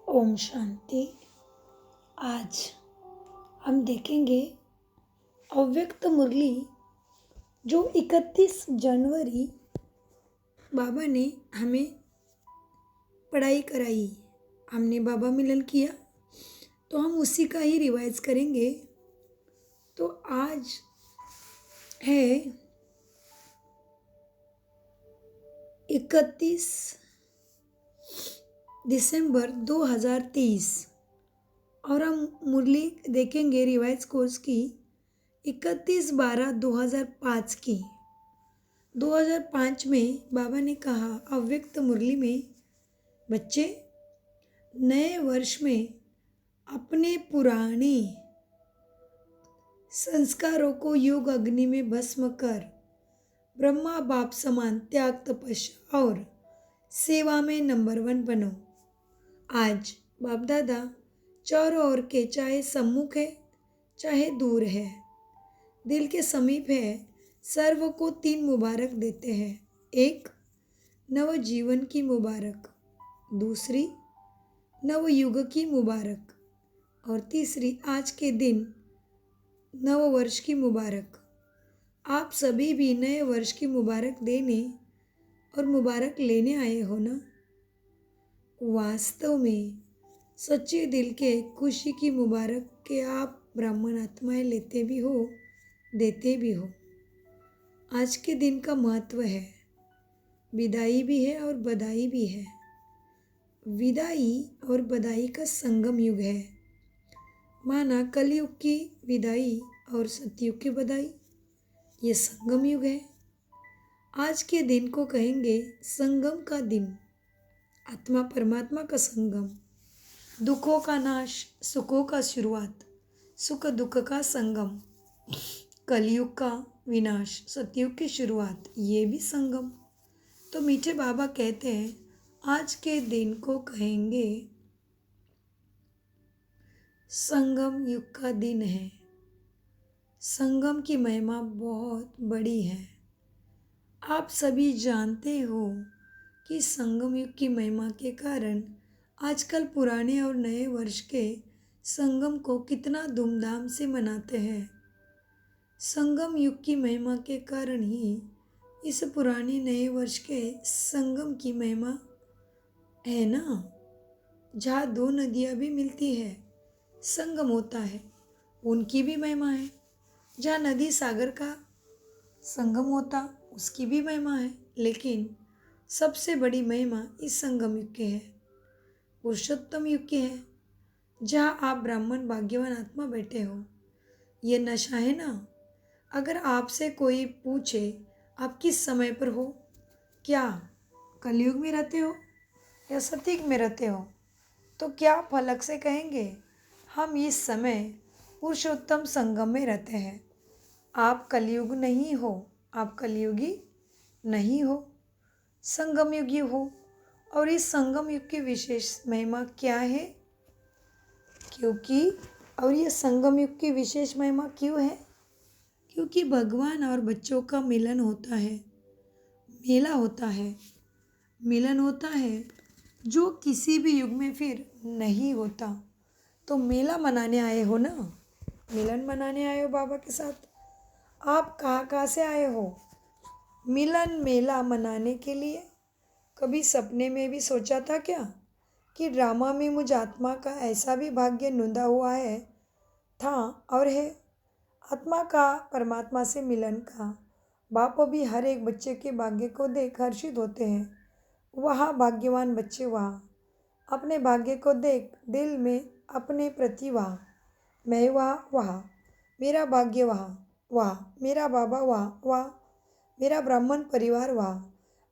ओम शांति। आज हम देखेंगे अव्यक्त मुरली जो 31 जनवरी बाबा ने हमें पढ़ाई कराई। हमने बाबा मिलन किया तो हम उसी का ही रिवाइज करेंगे। तो आज है 31 दिसंबर 2023 और हम मुरली देखेंगे रिवाइज कोर्स की 31/12/2005 की। 2005 में बाबा ने कहा अव्यक्त मुरली में, बच्चे नए वर्ष में अपने पुराने संस्कारों को योग अग्नि में भस्म कर ब्रह्मा बाप समान त्याग तपस्या और सेवा में नंबर 1 बनो। आज बाप दादा चारों ओर के, चाहे सम्मुख है चाहे दूर है, दिल के समीप है, सर्व को 3 मुबारक देते हैं। एक, नव जीवन की मुबारक, दूसरी नव युग की मुबारक और तीसरी आज के दिन नव वर्ष की मुबारक। आप सभी भी नए वर्ष की मुबारक देने और मुबारक लेने आए हो ना। वास्तव में सच्चे दिल के खुशी की मुबारक के आप ब्राह्मण आत्माएं लेते भी हो, देते भी हो। आज के दिन का महत्व है, विदाई भी है और बधाई भी है। विदाई और बधाई का संगम युग है। माना कलयुग की विदाई और सतयुग की बधाई, ये संगम युग है। आज के दिन को कहेंगे संगम का दिन, आत्मा परमात्मा का संगम, दुखों का नाश, सुखों का शुरुआत, सुख दुख का संगम, कलयुग का विनाश, सतयुग की शुरुआत, ये भी संगम। तो मीठे बाबा कहते हैं आज के दिन को कहेंगे संगम युग का दिन है। संगम की महिमा बहुत बड़ी है। आप सभी जानते हो कि संगम युग की महिमा के कारण आजकल पुराने और नए वर्ष के संगम को कितना धूमधाम से मनाते हैं। संगम युग की महिमा के कारण ही इस पुराने नए वर्ष के संगम की महिमा है ना। जहाँ 2 नदियाँ भी मिलती है, संगम होता है, उनकी भी महिमा है। जहाँ नदी सागर का संगम होता, उसकी भी महिमा है। लेकिन सबसे बड़ी महिमा इस संगम युग की है, पुरुषोत्तम युग की है, जहाँ आप ब्राह्मण भाग्यवान आत्मा बैठे हो। ये नशा है ना। अगर आपसे कोई पूछे आप किस समय पर हो, क्या कलयुग में रहते हो या सतयुग में रहते हो, तो क्या फलक से कहेंगे हम इस समय पुरुषोत्तम संगम में रहते हैं। आप कलयुग नहीं हो, आप कलयुगी नहीं हो, संगम युगी हो। और इस संगम युग की विशेष महिमा क्या है? ये संगम युग की विशेष महिमा क्यों है? क्योंकि भगवान और बच्चों का मिलन होता है, मेला होता है, मिलन होता है जो किसी भी युग में फिर नहीं होता। तो मेला मनाने आए हो ना, मिलन मनाने आए हो बाबा के साथ। आप कहाँ से आए हो? मिलन मेला मनाने के लिए। कभी सपने में भी सोचा था क्या कि ड्रामा में मुझ आत्मा का ऐसा भी भाग्य नूंदा हुआ है, था और है। आत्मा का परमात्मा से मिलन का। बाप भी हर एक बच्चे के भाग्य को देख हर्षित होते हैं। वहाँ भाग्यवान बच्चे, वहाँ अपने भाग्य को देख दिल में अपने प्रति वहाँ मैं, वहाँ मेरा भाग्य, वहाँ मेरा बाबा, वहाँ मेरा ब्राह्मण परिवार, वहाँ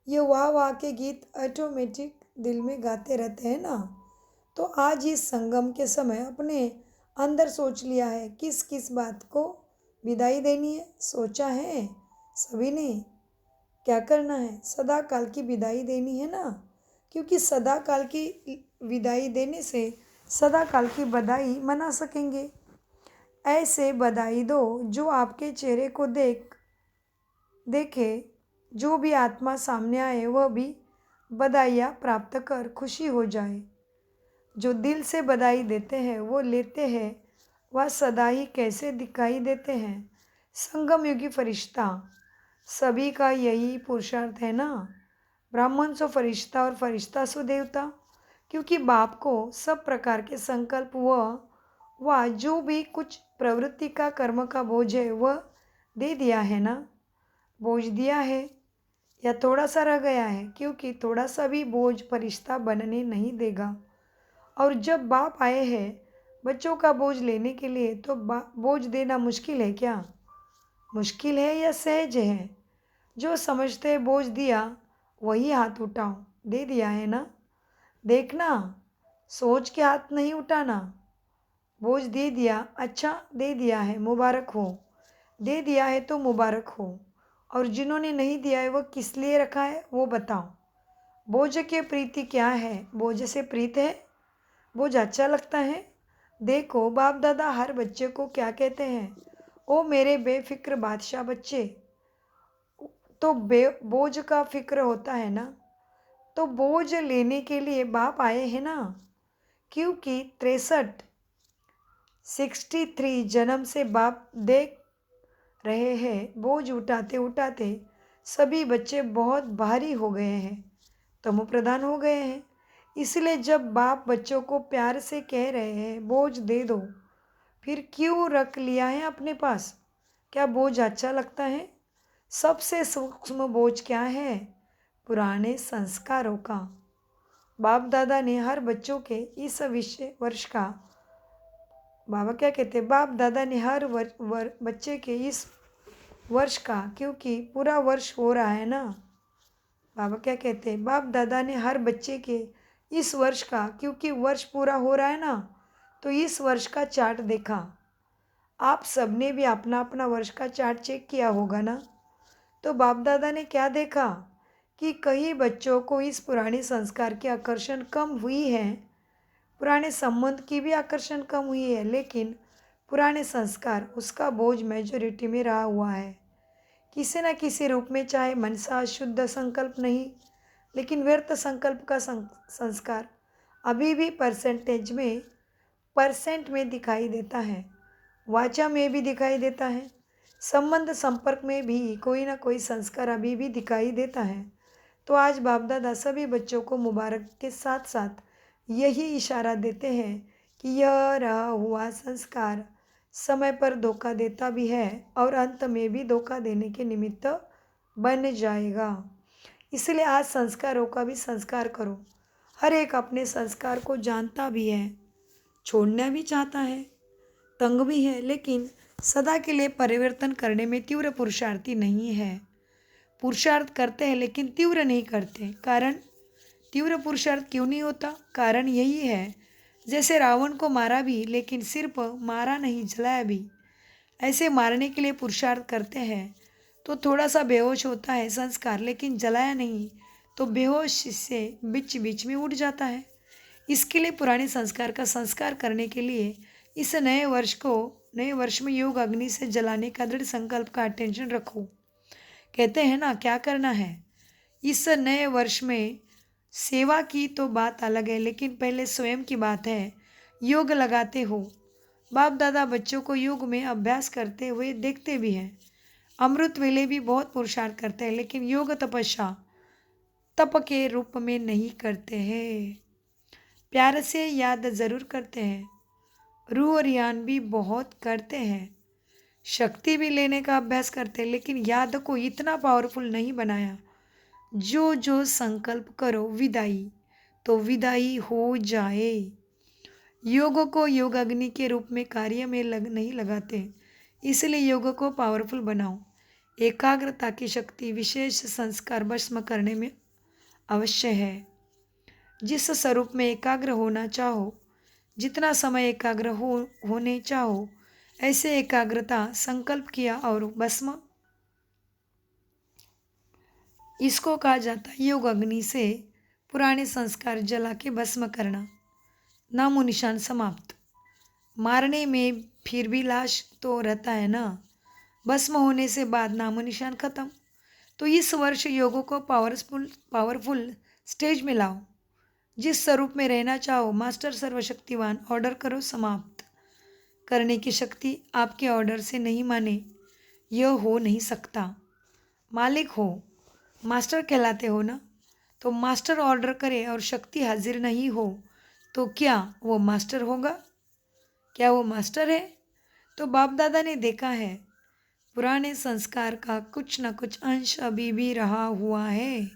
ये वाह के गीत ऑटोमेटिक दिल में गाते रहते हैं ना। तो आज इस संगम के समय अपने अंदर सोच लिया है किस किस बात को विदाई देनी है। सोचा है सभी ने क्या करना है? सदा काल की विदाई देनी है ना। क्योंकि सदा काल की विदाई देने से सदा काल की बधाई मना सकेंगे। ऐसे बधाई दो जो आपके चेहरे को देखे, जो भी आत्मा सामने आए वह भी बधाइयाँ प्राप्त कर खुशी हो जाए। जो दिल से बधाई देते हैं वो लेते हैं, वह सदा ही कैसे दिखाई देते हैं। संगम युगी फरिश्ता, सभी का यही पुरुषार्थ है ना। ब्राह्मण सो फरिश्ता और फरिश्ता सो देवता, क्योंकि बाप को सब प्रकार के संकल्प वह जो भी कुछ प्रवृत्ति का कर्म का बोझ है वह दे दिया है ना। बोझ दिया है या थोड़ा सा रह गया है, क्योंकि थोड़ा सा भी बोझ फरिश्ता बनने नहीं देगा। और जब बाप आए हैं बच्चों का बोझ लेने के लिए, तो बोझ देना मुश्किल है क्या? मुश्किल है या सहज है? जो समझते हैं बोझ दिया वही हाथ उठाओ। दे दिया है ना। देखना, सोच के हाथ नहीं उठाना। बोझ दे दिया, अच्छा दे दिया है, मुबारक हो। दे दिया है तो मुबारक हो। और जिन्होंने नहीं दिया है वह किस लिए रखा है वो बताओ। बोझ के प्रीति क्या है? बोझ से प्रीत है? बोझ अच्छा लगता है? देखो बाप दादा हर बच्चे को क्या कहते हैं, ओ मेरे बेफिक्र बादशाह बच्चे। तो बोझ का फिक्र होता है ना, तो बोझ लेने के लिए बाप आए हैं ना। क्योंकि 63 जन्म से बाप देख रहे हैं, बोझ उठाते उठाते सभी बच्चे बहुत भारी हो गए हैं, तमो प्रधान हो गए हैं। इसलिए जब बाप बच्चों को प्यार से कह रहे हैं बोझ दे दो, फिर क्यों रख लिया है अपने पास? क्या बोझ अच्छा लगता है? सबसे सूक्ष्म बोझ क्या है? पुराने संस्कारों का। बाप दादा ने हर बच्चों के इस विषय वर्ष का, बाबा क्या कहते हैं, बाप दादा ने हर बच्चे के इस वर्ष का, क्योंकि पूरा वर्ष हो रहा है ना। बाबा क्या कहते हैं, बाप दादा ने हर बच्चे के इस वर्ष का, क्योंकि वर्ष पूरा हो रहा है ना, तो इस वर्ष का चार्ट देखा। आप सबने भी अपना अपना वर्ष का चार्ट चेक किया होगा ना। तो बाप दादा ने क्या देखा कि कई बच्चों को इस पुराने संस्कार की आकर्षण कम हुई है, पुराने संबंध की भी आकर्षण कम हुई है, लेकिन पुराने संस्कार उसका बोझ मेजोरिटी में रहा हुआ है। किसी न किसी रूप में, चाहे मनसा शुद्ध संकल्प नहीं, लेकिन व्यर्थ संकल्प का संस्कार अभी भी परसेंट में दिखाई देता है, वाचा में भी दिखाई देता है, संबंध संपर्क में भी कोई ना कोई संस्कार अभी भी दिखाई देता है। तो आज बाप दादा सभी बच्चों को मुबारक के साथ साथ यही इशारा देते हैं कि यह रहा हुआ संस्कार समय पर धोखा देता भी है और अंत में भी धोखा देने के निमित्त बन जाएगा। इसलिए आज संस्कारों का भी संस्कार करो। हर एक अपने संस्कार को जानता भी है, छोड़ना भी चाहता है, तंग भी है, लेकिन सदा के लिए परिवर्तन करने में तीव्र पुरुषार्थी नहीं है। पुरुषार्थ करते हैं लेकिन तीव्र नहीं करते। कारण, तीव्र पुरुषार्थ क्यों नहीं होता? कारण यही है, जैसे रावण को मारा भी लेकिन सिर्फ मारा नहीं, जलाया भी। ऐसे मारने के लिए पुरुषार्थ करते हैं तो थोड़ा सा बेहोश होता है संस्कार, लेकिन जलाया नहीं तो बेहोश से बीच बीच में उड़ जाता है। इसके लिए पुराने संस्कार का संस्कार करने के लिए इस नए वर्ष में योग अग्नि से जलाने का दृढ़ संकल्प का अटेंशन रखो। कहते हैं ना, क्या करना है इस नए वर्ष में? सेवा की तो बात अलग है, लेकिन पहले स्वयं की बात है। योग लगाते हो, बाप दादा बच्चों को योग में अभ्यास करते हुए देखते भी हैं। अमृत वेले भी बहुत पुरुषार्थ करते हैं, लेकिन योग तपस्या तप के रूप में नहीं करते हैं। प्यार से याद जरूर करते हैं, रूह और यान भी बहुत करते हैं, शक्ति भी लेने का अभ्यास करते हैं, लेकिन याद को इतना पावरफुल नहीं बनाया। जो जो संकल्प करो विदाई, तो विदाई हो जाए। योग को योग अग्नि के रूप में कार्य में नहीं लगाते, इसलिए योग को पावरफुल बनाओ। एकाग्रता की शक्ति विशेष संस्कार भस्म करने में अवश्य है। जिस स्वरूप में एकाग्र होना चाहो, जितना समय एकाग्र होने चाहो, ऐसे एकाग्रता संकल्प किया और भस्म, इसको कहा जाता है योग अग्नि से पुराने संस्कार जला के भस्म करना। नामो निशान समाप्त। मारने में फिर भी लाश तो रहता है ना, भस्म होने से बाद नामो निशान खत्म। तो इस वर्ष योगों को पावरफुल स्टेज में लाओ। जिस स्वरूप में रहना चाहो मास्टर सर्वशक्तिवान ऑर्डर करो समाप्त करने की शक्ति आपके ऑर्डर से नहीं माने यह हो नहीं सकता। मालिक हो, मास्टर कहलाते हो ना, तो मास्टर ऑर्डर करे और शक्ति हाजिर नहीं हो तो क्या वो मास्टर होगा? क्या वो मास्टर है? तो बाप दादा ने देखा है पुराने संस्कार का कुछ न कुछ अंश अभी भी रहा हुआ है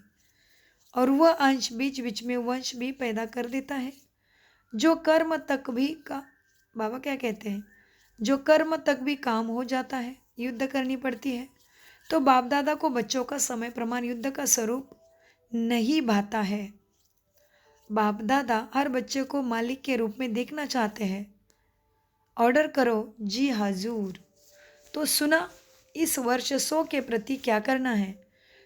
और वह अंश बीच बीच में वंश भी पैदा कर देता है जो कर्म तक भी का बाबा क्या कहते हैं, जो कर्म तक भी काम हो जाता है, युद्ध करनी पड़ती है। तो बाप दादा को बच्चों का समय प्रमाण युद्ध का स्वरूप नहीं भाता है। बाप दादा हर बच्चे को मालिक के रूप में देखना चाहते हैं। ऑर्डर करो जी हाजूर। तो सुना इस वर्ष 100 के प्रति क्या करना है।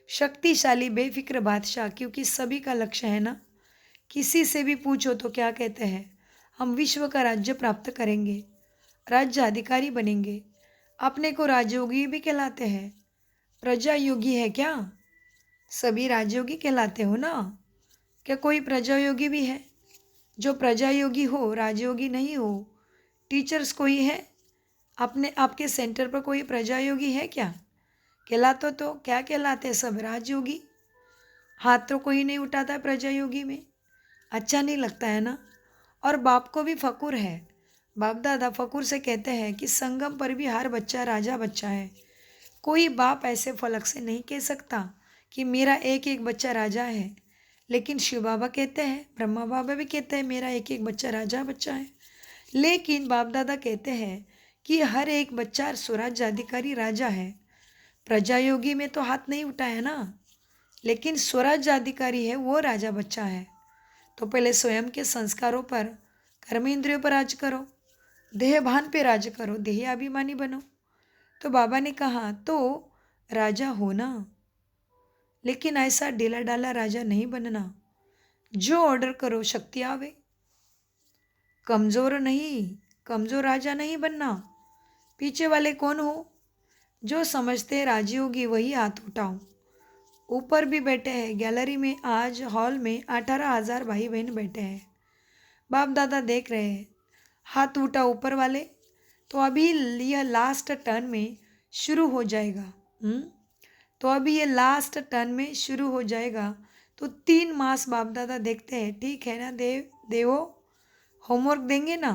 शक्तिशाली बेफिक्र बादशाह, क्योंकि सभी का लक्ष्य है ना। किसी से भी पूछो तो क्या कहते हैं, हम विश्व का राज्य प्राप्त करेंगे, राज्य अधिकारी बनेंगे। अपने को राजयोगी भी कहलाते हैं। प्रजा योगी है क्या? सभी राजयोगी कहलाते हो ना। क्या कोई प्रजा योगी भी है? जो प्रजा योगी हो राजयोगी नहीं हो। टीचर्स कोई है अपने आपके सेंटर पर? कोई प्रजा योगी है क्या? कहलाते तो क्या कहलाते सब राजयोगी। हाथ तो कोई नहीं उठाता प्रजा योगी में। अच्छा नहीं लगता है ना। और बाप को भी फकुर है। बाप दादा फकुर से कहते हैं कि संगम पर भी हर बच्चा राजा बच्चा है। कोई बाप ऐसे फलक से नहीं कह सकता कि मेरा एक एक बच्चा राजा है। लेकिन शिव बाबा कहते हैं, ब्रह्मा बाबा भी कहते हैं मेरा एक एक बच्चा राजा बच्चा है। लेकिन बाप दादा कहते हैं कि हर एक बच्चा स्वराज्याधिकारी राजा है। प्रजा योगी में तो हाथ नहीं उठाया ना, लेकिन स्वराज्याधिकारी है वो राजा बच्चा है। तो पहले स्वयं के संस्कारों पर, कर्म इंद्रियों पर राज करो, देह भान पे राज करो, देह अभिमानी बनो। तो बाबा ने कहा तो राजा हो ना, लेकिन ऐसा ढीला डाला राजा नहीं बनना। जो ऑर्डर करो शक्ति आवे। कमजोर नहीं, कमजोर राजा नहीं बनना। पीछे वाले कौन हो? जो समझते राजयोगी वही हाथ उठाओ। ऊपर भी बैठे हैं गैलरी में, आज हॉल में 18,000 भाई बहन बैठे हैं। बाप दादा देख रहे हैं। हाथ उठा ऊपर वाले। तो अभी यह लास्ट टर्न में शुरू हो जाएगा। तो अभी ये लास्ट टर्न में शुरू हो जाएगा। तो 3 मास बाप दादा देखते हैं, ठीक है ना देवो, होमवर्क देंगे ना,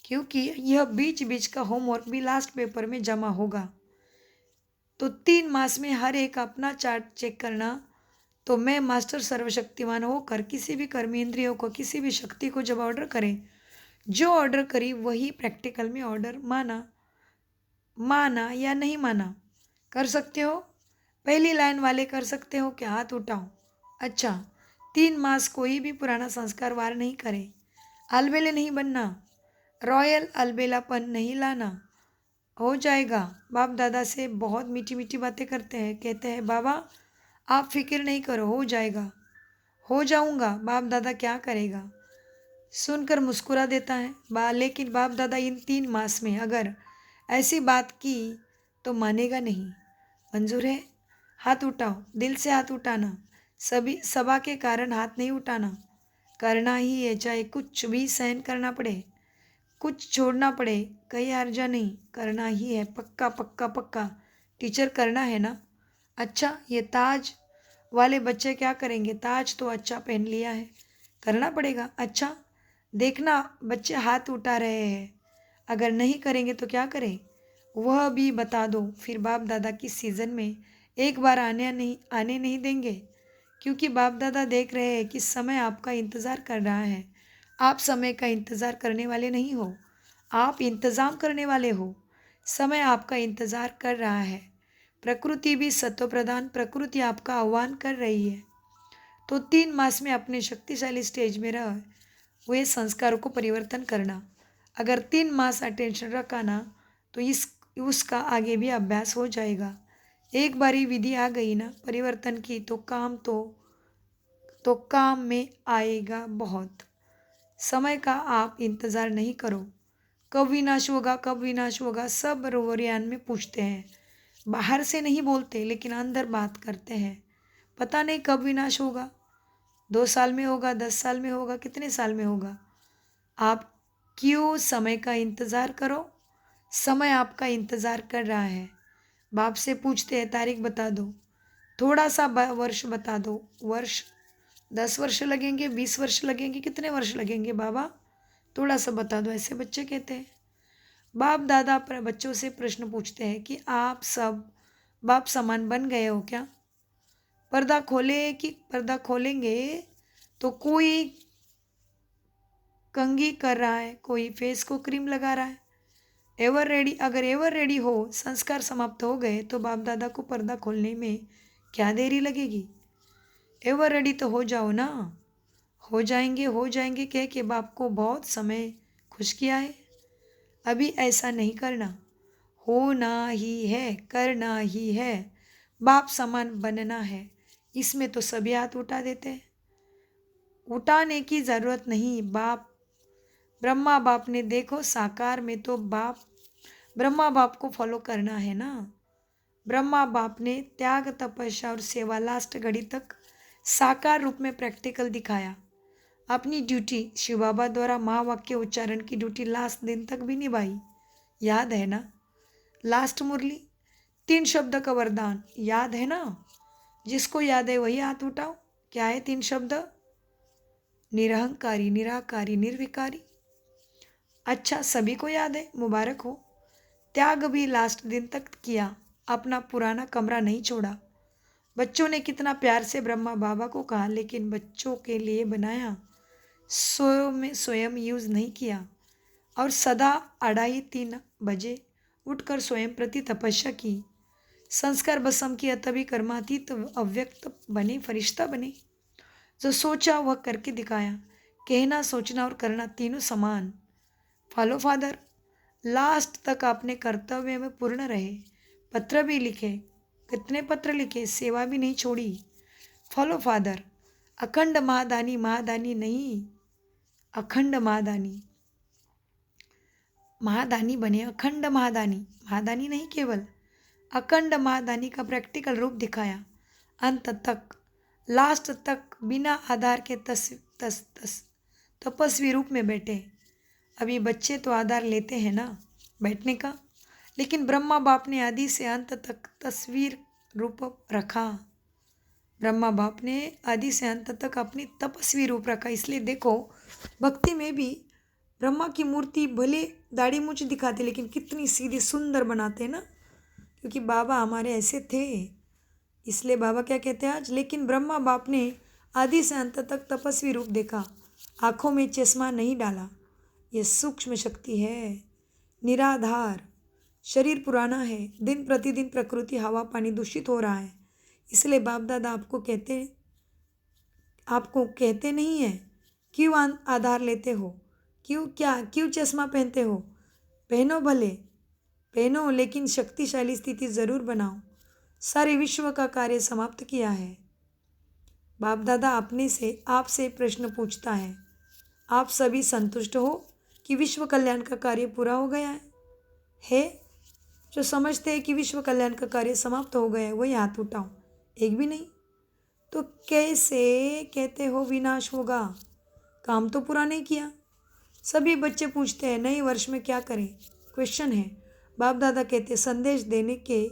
क्योंकि यह बीच बीच का होमवर्क भी लास्ट पेपर में जमा होगा। तो 3 मास में हर एक अपना चार्ट चेक करना। तो मैं मास्टर सर्वशक्तिमान होकर किसी भी कर्म इंद्रियों को, किसी भी शक्ति को जब ऑर्डर करें, जो ऑर्डर करी वही प्रैक्टिकल में ऑर्डर माना या नहीं माना। कर सकते हो? पहली लाइन वाले कर सकते हो क्या? हाथ उठाओ। अच्छा, 3 मास कोई भी पुराना संस्कार वार नहीं करे। अलबेले नहीं बनना, रॉयल अलबेलापन नहीं लाना। हो जाएगा। बाप दादा से बहुत मीठी मीठी बातें करते हैं, कहते हैं बाबा आप फिक्र नहीं करो, हो जाएगा, हो जाऊंगा। बाप दादा क्या करेगा? सुनकर मुस्कुरा देता है लेकिन बाप दादा इन 3 मास में अगर ऐसी बात की तो मानेगा नहीं। मंजूर है? हाथ उठाओ, दिल से हाथ उठाना। सभी सभा के कारण हाथ नहीं उठाना। करना ही है, चाहे कुछ भी सहन करना पड़े, कुछ छोड़ना पड़े, कहीं हर्जा नहीं, करना ही है। पक्का पक्का पक्का। टीचर करना है ना। अच्छा, ये ताज वाले बच्चे क्या करेंगे? ताज तो अच्छा पहन लिया है, करना पड़ेगा। अच्छा, देखना बच्चे हाथ उठा रहे हैं, अगर नहीं करेंगे तो क्या करें वह भी बता दो। फिर बाप दादा की सीज़न में एक बार आने नहीं देंगे, क्योंकि बाप दादा देख रहे हैं कि समय आपका इंतज़ार कर रहा है। आप समय का इंतज़ार करने वाले नहीं हो, आप इंतज़ाम करने वाले हो। समय आपका इंतज़ार कर रहा है। प्रकृति भी सत्व प्रधान प्रकृति आपका आह्वान कर रही है। तो 3 मास में अपने शक्तिशाली स्टेज में रह हुए संस्कारों को परिवर्तन करना। अगर 3 मास अटेंशन रखा ना तो उसका आगे भी अभ्यास हो जाएगा। एक बारी विधि आ गई ना परिवर्तन की तो काम में आएगा बहुत। समय का आप इंतज़ार नहीं करो। कब विनाश होगा, कब विनाश होगा, सब रोवरियान में पूछते हैं। बाहर से नहीं बोलते लेकिन अंदर बात करते हैं। पता नहीं कब विनाश होगा। 2 साल में होगा, 10 साल में होगा, कितने साल में होगा? आप क्यों समय का इंतज़ार करो, समय आपका इंतज़ार कर रहा है। बाप से पूछते हैं तारीख बता दो, थोड़ा सा वर्ष बता दो। वर्ष 10 वर्ष लगेंगे, 20 वर्ष लगेंगे, कितने वर्ष लगेंगे बाबा? थोड़ा सा बता दो, ऐसे बच्चे कहते हैं। बाप दादा पर बच्चों से प्रश्न पूछते हैं कि आप सब बाप समान बन गए हो क्या? पर्दा खोले कि पर्दा खोलेंगे तो कोई कंघी कर रहा है, कोई फेस को क्रीम लगा रहा है। एवर रेडी, अगर एवर रेडी हो, संस्कार समाप्त हो गए तो बाप दादा को पर्दा खोलने में क्या देरी लगेगी? एवर रेडी तो हो जाओ ना। हो जाएंगे कह के बाप को बहुत समय खुश किया है। अभी ऐसा नहीं करना, होना ही है, करना ही है, बाप समान बनना है। इसमें तो सभी हाथ उठा देते हैं। उठाने की ज़रूरत नहीं। बाप ब्रह्मा बाप ने देखो साकार में तो बाप ब्रह्मा बाप को फॉलो करना है ना। ब्रह्मा बाप ने त्याग तपस्या और सेवा लास्ट घड़ी तक साकार रूप में प्रैक्टिकल दिखाया। अपनी ड्यूटी शिव बाबा द्वारा महावाक्य उच्चारण की ड्यूटी लास्ट दिन तक भी निभाई। याद है ना? लास्ट मुरली 3 शब्द का वरदान याद है ना? जिसको याद है वही हाथ उठाओ। क्या है 3 शब्द? निरहंकारी, निराकारी, निर्विकारी। अच्छा, सभी को याद है, मुबारक हो। त्याग भी लास्ट दिन तक किया, अपना पुराना कमरा नहीं छोड़ा। बच्चों ने कितना प्यार से ब्रह्मा बाबा को कहा, लेकिन बच्चों के लिए बनाया, स्वयं यूज़ नहीं किया। और सदा 2:30 बजे उठकर स्वयं प्रति तपस्या की। संस्कार भस्म किया, तभी कर्मातीत अव्यक्त बने, फरिश्ता बने। जो सोचा वह करके दिखाया। कहना, सोचना और करना तीनों समान। फॉलो फादर, लास्ट तक अपने कर्तव्य में पूर्ण रहे। पत्र भी लिखे, कितने पत्र लिखे, सेवा भी नहीं छोड़ी। फॉलो फादर, अखंड महादानी, महादानी नहीं, अखंड महादानी, महादानी बने, अखंड महादानी, महादानी नहीं केवल, अखंड महादानी का प्रैक्टिकल रूप दिखाया। अंत तक, लास्ट तक बिना आधार के तपस्वी रूप में बैठे। अभी बच्चे तो आधार लेते हैं ना बैठने का, लेकिन ब्रह्मा बाप ने आदि से अंत तक तस्वीर रूप रखा। ब्रह्मा बाप ने आदि से अंत तक अपनी तपस्वी रूप रखा। इसलिए देखो, भक्ति में भी ब्रह्मा की मूर्ति भले दाढ़ी मूंछ दिखाते, लेकिन कितनी सीधी सुंदर बनाते हैं ना, क्योंकि बाबा हमारे ऐसे थे। इसलिए बाबा क्या कहते हैं आज, लेकिन ब्रह्मा बाप ने आदि से अंत तक तपस्वी रूप देखा, आँखों में चश्मा नहीं डाला। ये सूक्ष्म शक्ति है, निराधार। शरीर पुराना है, दिन प्रतिदिन प्रकृति हवा पानी दूषित हो रहा है। इसलिए बाप दादा आपको कहते नहीं है क्यों आधार लेते हो, क्यों चश्मा पहनते हो। पहनो, भले पहनो, लेकिन शक्तिशाली स्थिति ज़रूर बनाओ। सारे विश्व का कार्य समाप्त किया है। बाप दादा आपसे प्रश्न पूछता है, आप सभी संतुष्ट हो कि विश्व कल्याण का कार्य पूरा हो गया है? जो समझते हैं कि विश्व कल्याण का कार्य समाप्त हो गया है, वही हाथ उठाओ। एक भी नहीं। तो कैसे कहते हो विनाश होगा? काम तो पूरा नहीं किया। सभी बच्चे पूछते हैं नए वर्ष में क्या करें, क्वेश्चन है। बाप दादा कहते संदेश देने के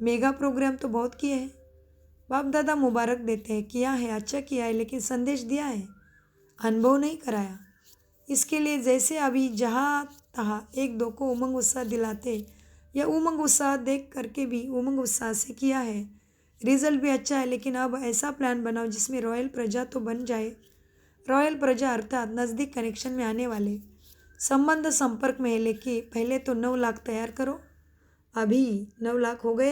मेगा प्रोग्राम तो बहुत किए हैं। बाप दादा मुबारक देते हैं, किया है, अच्छा किया है, लेकिन संदेश दिया है, अनुभव नहीं कराया। इसके लिए जैसे अभी जहाँ तहाँ एक दो को उमंग उत्साह दिलाते, या उमंग उत्साह देख करके भी उमंग उत्साह से किया है, रिजल्ट भी अच्छा है, लेकिन अब ऐसा प्लान बनाओ जिसमें रॉयल प्रजा तो बन जाए। रॉयल प्रजा अर्थात नज़दीक कनेक्शन में आने वाले, संबंध संपर्क में है, लेकिन पहले तो 9 लाख तैयार करो। अभी 9 लाख हुए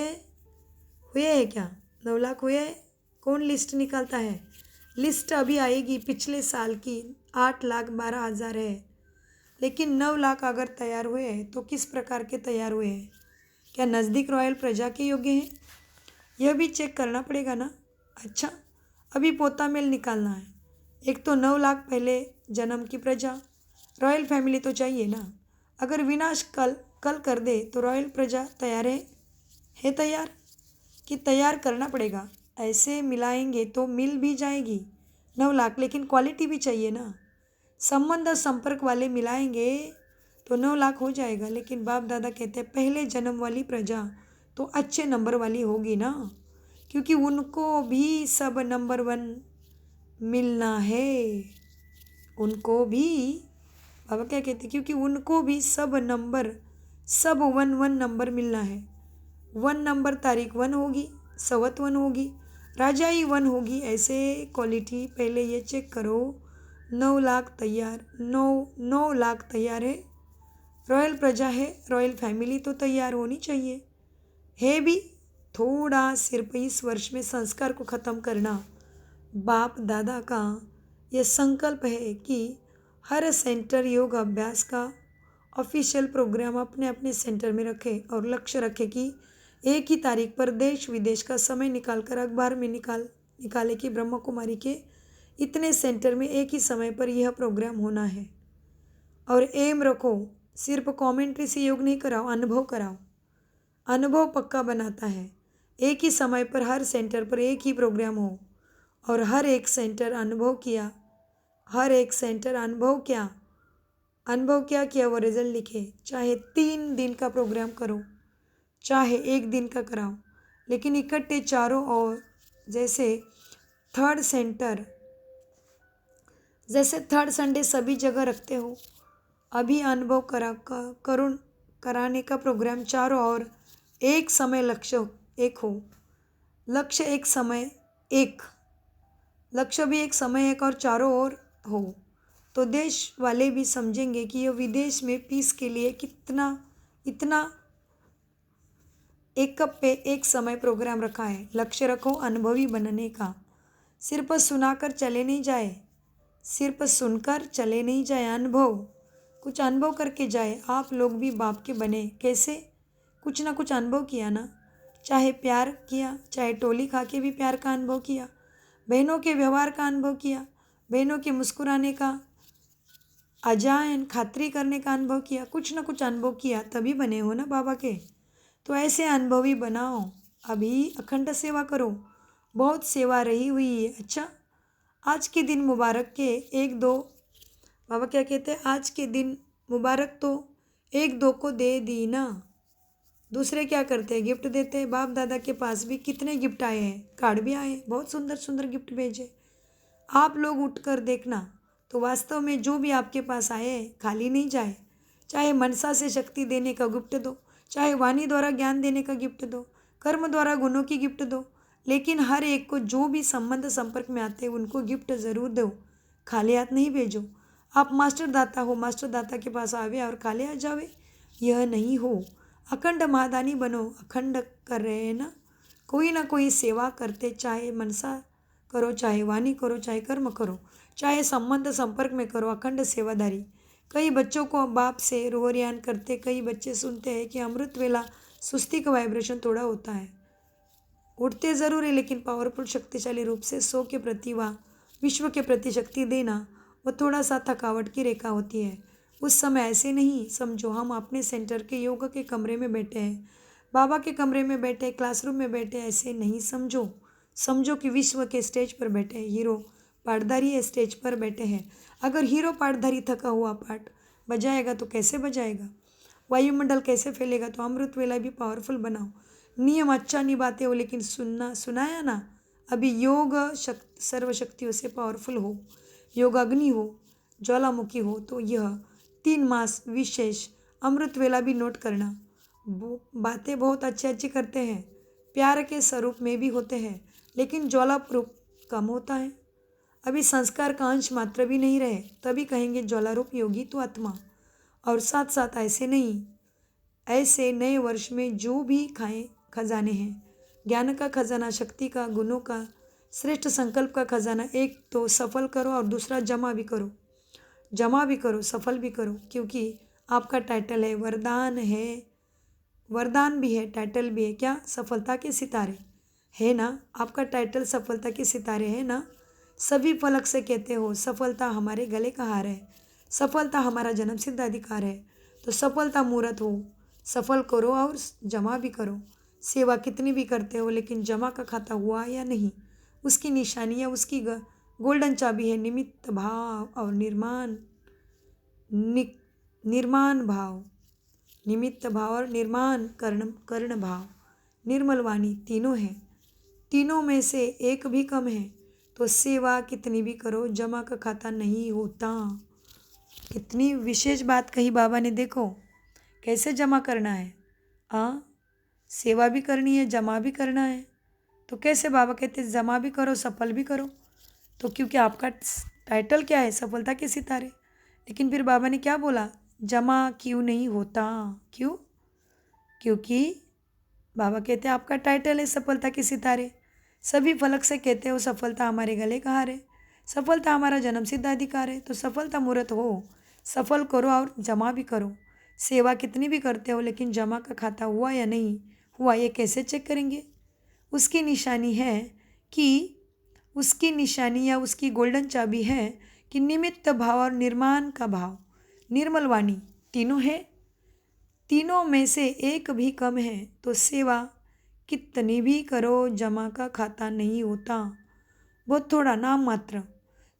हैं क्या? 9 लाख हुए हैं? कौन लिस्ट निकालता है? लिस्ट अभी आएगी, पिछले साल की 8,12,000 है, लेकिन 9 लाख अगर तैयार हुए हैं तो किस प्रकार के तैयार हुए हैं? क्या नज़दीक रॉयल प्रजा के योग्य हैं? यह भी चेक करना पड़ेगा ना। अच्छा, अभी पोता मेल निकालना है। एक तो 9 लाख पहले जन्म की प्रजा, रॉयल फैमिली तो चाहिए ना। अगर विनाश कल कर दे तो रॉयल प्रजा तैयार है तैयार कि तैयार करना पड़ेगा। ऐसे मिलाएंगे तो मिल भी जाएगी, 9 लाख, लेकिन क्वालिटी भी चाहिए ना। संबंध और संपर्क वाले मिलाएंगे तो 9 लाख हो जाएगा, लेकिन बाप दादा कहते हैं पहले जन्म वाली प्रजा तो अच्छे नंबर वाली होगी ना, क्योंकि उनको भी सब नंबर 1 मिलना है। उनको भी, बाबा क्या कहते हैं, क्योंकि उनको भी सब 1 नंबर मिलना है। 1 नंबर तारीख 1 होगी, सवत 1 होगी, राजाई 1 होगी। ऐसे क्वालिटी पहले ये चेक करो। 9 लाख तैयार, 9 लाख तैयार है। रॉयल प्रजा है, रॉयल फैमिली तो तैयार होनी चाहिए है भी। थोड़ा सिर्फ इस वर्ष में संस्कार को ख़त्म करना। बाप दादा का यह संकल्प है कि हर सेंटर योग अभ्यास का ऑफिशियल प्रोग्राम अपने अपने सेंटर में रखे और लक्ष्य रखे कि एक ही तारीख पर देश विदेश का समय निकालकर अखबार में निकाले कि ब्रह्मा कुमारी के इतने सेंटर में एक ही समय पर यह प्रोग्राम होना है। और एम रखो, सिर्फ कमेंट्री से योग नहीं कराओ, अनुभव कराओ। अनुभव पक्का बनाता है। एक ही समय पर हर सेंटर पर एक ही प्रोग्राम हो और हर एक सेंटर अनुभव किया, अनुभव क्या किया वो रिजल्ट लिखे। चाहे 3 दिन का प्रोग्राम करो, चाहे 1 दिन का कराओ, लेकिन इकट्ठे चारों ओर जैसे थर्ड संडे सभी जगह रखते हो, अभी अनुभव कराने का प्रोग्राम चारों ओर एक समय लक्ष्य एक हो। लक्ष्य एक समय एक, लक्ष्य भी एक समय एक और चारों ओर हो, तो देश वाले भी समझेंगे कि यह विदेश में पीस के लिए इतना एक कप पे एक समय प्रोग्राम रखा है। लक्ष्य रखो अनुभवी बनने का। सिर्फ सुनाकर चले नहीं जाए, सिर्फ सुनकर चले नहीं जाए, कुछ अनुभव करके जाए। आप लोग भी बाप के बने, कैसे? कुछ ना कुछ अनुभव किया ना, चाहे प्यार किया, चाहे टोली खा के भी प्यार का अनुभव किया, बहनों के व्यवहार का अनुभव किया, बहनों के मुस्कुराने का, अजायन खातरी करने का अनुभव किया, कुछ ना कुछ अनुभव किया, तभी बने हो ना बाबा के। तो ऐसे अनुभवी बनाओ। अभी अखंड सेवा करो, बहुत सेवा रही हुई है। अच्छा, आज के दिन मुबारक के 1-2, बाबा क्या कहते हैं, आज के दिन मुबारक तो 1-2 को दे दी ना। दूसरे क्या करते हैं, गिफ्ट देते हैं। बाप दादा के पास भी कितने गिफ्ट आए हैं, कार्ड भी आए, बहुत सुंदर सुंदर गिफ्ट भेजे। आप लोग उठकर देखना तो वास्तव में जो भी आपके पास आए खाली नहीं जाए। चाहे मनसा से शक्ति देने का गिफ्ट दो, चाहे वाणी द्वारा ज्ञान देने का गिफ्ट दो, कर्म द्वारा गुणों की गिफ्ट दो, लेकिन हर एक को जो भी संबंध संपर्क में आते हैं उनको गिफ्ट ज़रूर दो, खाली हाथ नहीं भेजो। आप मास्टर दाता हो, मास्टर दाता के पास आवे और खाली आ जावे, यह नहीं हो। अखंड महादानी बनो। अखंड कर रहे हैं ना, कोई ना कोई सेवा करते, चाहे मनसा करो, चाहे वाणी करो, चाहे कर्म करो, चाहे संबंध संपर्क में करो, अखंड सेवादारी। कई बच्चों को बाप से रोहरियान करते, कई बच्चे सुनते हैं कि अमृत वेला सुस्ती का वाइब्रेशन थोड़ा होता है। उठते ज़रूर है, लेकिन पावरफुल शक्तिशाली रूप से 100 के प्रति व विश्व के प्रति शक्ति देना, वह थोड़ा सा थकावट की रेखा होती है। उस समय ऐसे नहीं समझो हम अपने सेंटर के योग के कमरे में बैठे हैं, बाबा के कमरे में बैठे, क्लासरूम में बैठे, ऐसे नहीं समझो कि विश्व के स्टेज पर बैठे हैं। हीरो पाटधारी स्टेज पर बैठे हैं। अगर हीरो पाटधारी थका हुआ पाठ बजाएगा तो कैसे बजाएगा, वायुमंडल कैसे फैलेगा। तो अमृत वेला भी पावरफुल बनाओ। नियम अच्छा निभाते हो, लेकिन सुनाया ना। अभी योग सर्वशक्तियों से पावरफुल हो, योग अग्नि हो, ज्वालामुखी हो, तो यह 3 मास विशेष अमृत वेला भी नोट करना। बातें बहुत अच्छी करते हैं, प्यार के स्वरूप में भी होते हैं, लेकिन ज्वाला रूप कम होता है। अभी संस्कार का अंश मात्र भी नहीं रहे, तभी कहेंगे ज्वाला रूप योगी तो आत्मा। और साथ साथ ऐसे नए वर्ष में जो भी खजाने हैं, ज्ञान का खजाना, शक्ति का, गुणों का, श्रेष्ठ संकल्प का खजाना, एक तो सफल करो और दूसरा जमा भी करो, सफल भी करो, क्योंकि आपका टाइटल है, वरदान भी है, टाइटल भी है। क्या? सफलता के सितारे है ना। आपका टाइटल सफलता के सितारे है ना। सभी फलक से कहते हो सफलता हमारे गले का हार है, सफलता हमारा जन्म सिद्ध अधिकार है। तो सफलता मूर्त हो, सफल करो और जमा भी करो। सेवा कितनी भी करते हो, लेकिन जमा का खाता हुआ या नहीं, उसकी निशानी या उसकी गोल्डन चाबी है निमित्त भाव और निर्माण भाव। निमित्त भाव और निर्माण कर्ण भाव। निर्मल वाणी तीनों हैं। तीनों में से एक भी कम है तो सेवा कितनी भी करो जमा का खाता नहीं होता। कितनी विशेष बात कही बाबा ने। देखो कैसे जमा करना है। सेवा भी करनी है, जमा भी करना है। तो कैसे बाबा कहते जमा भी करो, सफल भी करो। तो क्योंकि आपका टाइटल क्या है, सफलता के सितारे। लेकिन फिर बाबा ने क्या बोला, जमा क्यों नहीं होता। क्यों? क्योंकि बाबा कहते हैं आपका टाइटल है सफलता के सितारे। सभी फलक से कहते हो सफलता हमारे गले का हार है, सफलता हमारा जन्मसिद्ध अधिकार है। तो सफलता मुहूर्त हो, सफल करो और जमा भी करो। सेवा कितनी भी करते हो लेकिन जमा का खाता हुआ या नहीं हुआ ये कैसे चेक करेंगे। उसकी निशानी है कि उसकी निशानी या उसकी गोल्डन चाबी है कि निमित्त भाव और निर्माण का भाव। निर्मल वाणी तीनों है। तीनों में से एक भी कम है तो सेवा कितनी भी करो जमा का खाता नहीं होता। बहुत थोड़ा नाम मात्र।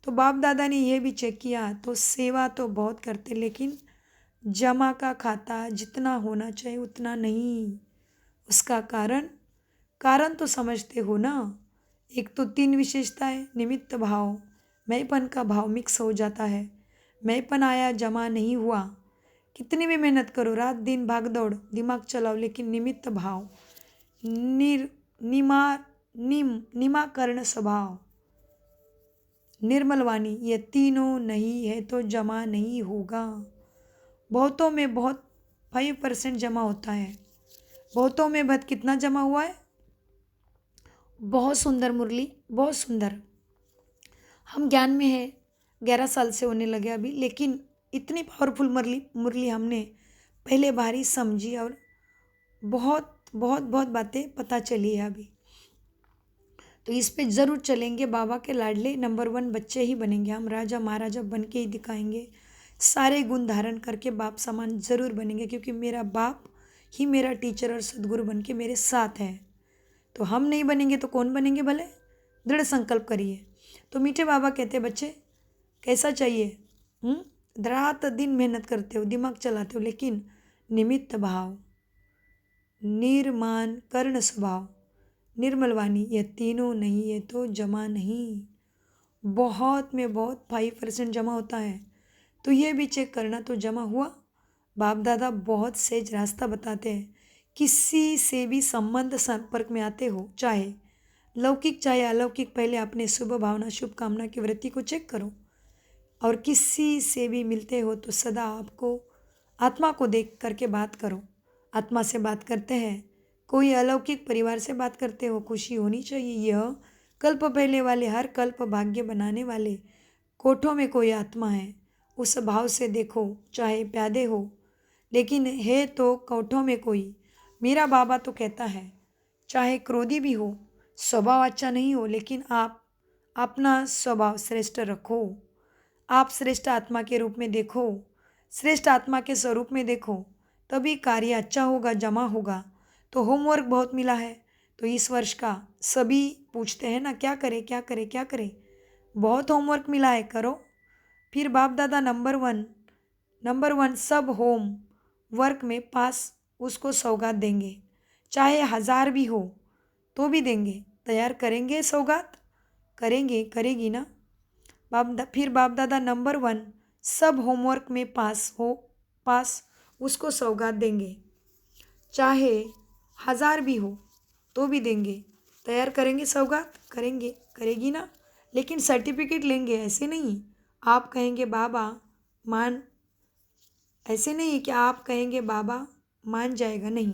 तो बाप दादा ने यह भी चेक किया तो सेवा तो बहुत करते लेकिन जमा का खाता जितना होना चाहिए उतना नहीं। उसका कारण तो समझते हो ना। एक तो 3 विशेषताएं। निमित्त भाव, मैंपन का भाव मिक्स हो जाता है। मैंपन आया, जमा नहीं हुआ। कितनी भी मेहनत करो, रात दिन भाग दौड़, दिमाग चलाओ, लेकिन निमित्त भाव, निमाकर्ण स्वभाव, निर्मल वाणी, ये तीनों नहीं है तो जमा नहीं होगा। बहुतों में बहुत 5% जमा होता है। बहुतों में बहुत कितना जमा हुआ है। बहुत सुंदर मुरली, बहुत सुंदर। हम ज्ञान में है, 11 साल से होने लगे अभी, लेकिन इतनी पावरफुल मुरली हमने पहले बार ही समझी और बहुत बहुत बहुत बातें पता चली है अभी। तो इस पे ज़रूर चलेंगे। बाबा के लाडले नंबर 1 बच्चे ही बनेंगे हम। राजा महाराजा बन के ही दिखाएंगे। सारे गुण धारण करके बाप समान ज़रूर बनेंगे, क्योंकि मेरा बाप ही मेरा टीचर और सदगुरु बन के मेरे साथ है। तो हम नहीं बनेंगे तो कौन बनेंगे भले। दृढ़ संकल्प करिए। तो मीठे बाबा कहते बच्चे कैसा चाहिए। रात दिन मेहनत करते हो, दिमाग चलाते हो, लेकिन निमित्त भाव, निर्माण कर्ण स्वभाव, निर्मल वाणी, यह तीनों नहीं है तो जमा नहीं। बहुत में बहुत 5% जमा होता है। तो ये भी चेक करना तो जमा हुआ। बाप दादा बहुत सेज रास्ता बताते हैं। किसी से भी संबंध संपर्क में आते हो, चाहे लौकिक चाहे अलौकिक, पहले अपने शुभ भावना शुभ कामना की वृत्ति को चेक करो। और किसी से भी मिलते हो तो सदा आपको आत्मा को देख करके बात करो। आत्मा से बात करते हैं, कोई अलौकिक परिवार से बात करते हो, खुशी होनी चाहिए। यह कल्प पहले वाले, हर कल्प भाग्य बनाने वाले कोठों में कोई आत्मा है। उस भाव से देखो, चाहे प्यादे हो लेकिन है तो कोठों में कोई। मेरा बाबा तो कहता है चाहे क्रोधी भी हो, स्वभाव अच्छा नहीं हो, लेकिन आप अपना स्वभाव श्रेष्ठ रखो। आप श्रेष्ठ आत्मा के रूप में देखो, श्रेष्ठ आत्मा के स्वरूप में देखो, तभी कार्य अच्छा होगा, जमा होगा। तो होमवर्क बहुत मिला है। तो इस वर्ष का सभी पूछते हैं ना, क्या करें क्या करें क्या करें। बहुत होमवर्क मिला है, करो। फिर बाप दादा नंबर वन सब होम वर्क में पास उसको सौगात देंगे। चाहे 1000 भी हो तो भी देंगे। तैयार करेंगे सौगात, करेगी ना। फिर बाप दादा नंबर 1 सब होमवर्क में पास उसको सौगात देंगे। चाहे 1000 भी हो तो भी देंगे। तैयार करेंगे सौगात, करेगी ना। लेकिन सर्टिफिकेट लेंगे, ऐसे नहीं आप कहेंगे बाबा मान, ऐसे नहीं कि आप कहेंगे बाबा मान जाएगा, नहीं।